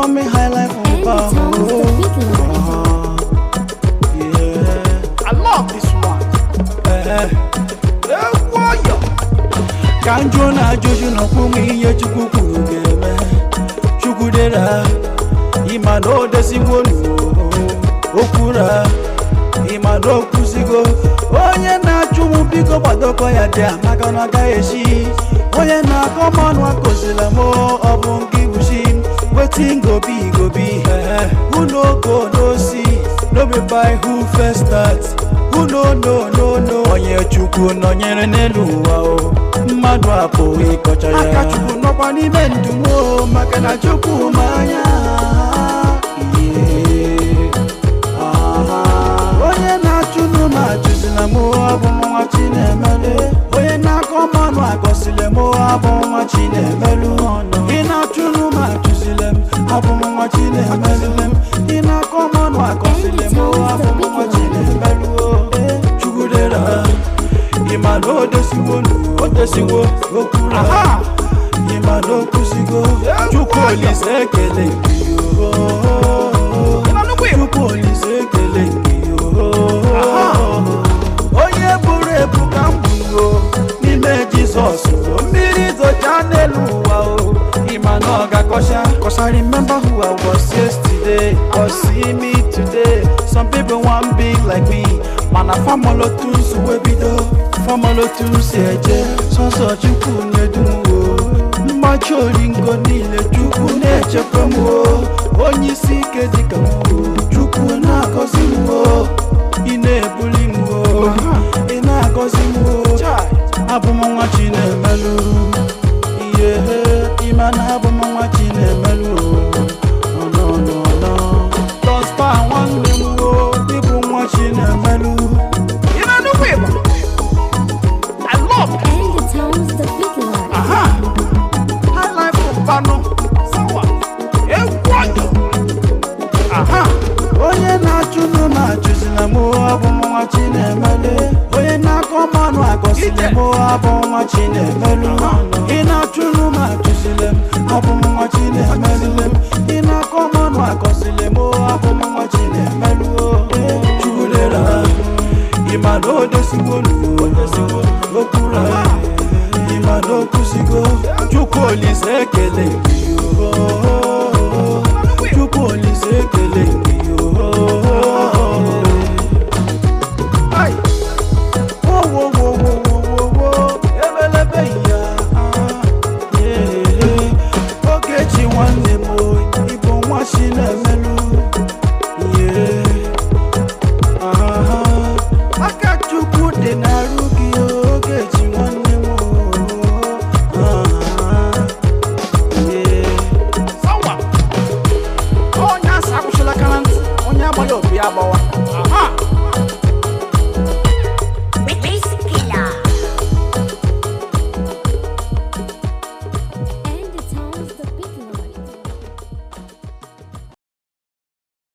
call me high life on yeah. I love this one. Kanjo na joju no kumi ye chukukuru geme. Chukudera imano desimonu okura imano kusigo. Onye na chumu biko badoko ya dia makana gaeshi. Onye na common wa kozila mo obungi bushin. Waiting go be who no go no see. No be by who first starts. Who no. Onye chukwu no nyere n'eluwa o. Mmadụ apụghị ịkọcha ya. Aka chukwu nọkwa n'ime ndụ m maka na chukwu manya. Onye na-achụnụ ma achụzila m abụ nwa Chinemelu. Onye na-akọ mmanụ agọsile m abụ nwa Chinemelu. Ị na-achụnụ ma achụzile m abụ nwa Chinemelu. Ị na-akọ mmanụ agọsile m abụ nwa Chinemelu. Chukudera imano odesiwo okura imano kusigo chukwolise ekele chukwolise ekele onye buru ebu ka mbungo n'ime Jizọs mmiri zocha n'elu ụwa o imano gakosha. Cause I remember who I was yesterday or see me today. Some people want be like me. Mana famolo tusu webido famolo tusu eje sonso chukwu nedumo mmachori ngo niile chukwu na-echekwa m onye isi ike dịka m chukwu na-agọzi m ị na-ebuli m ị na-agọzi m abụ m nwa Chinemelu ihe ịma na abụ m nwa Chinemelu no Tospa nwanne m ịbụ nwa Chinemelu. Onye na-achụnụ ma achụzila m abụ nwa Chinemelu. Onye na-akọ mmanụ agọsile m abụ nwa Chinemelu. Ị na-achụnụ ma achụzile m abụ nwa Chinemelu. Ị na-akọ mmanụ agọsile m abụ nwa Chinemelu. Chukudera imano odesiwo okura imano kusigo chukwolise ekele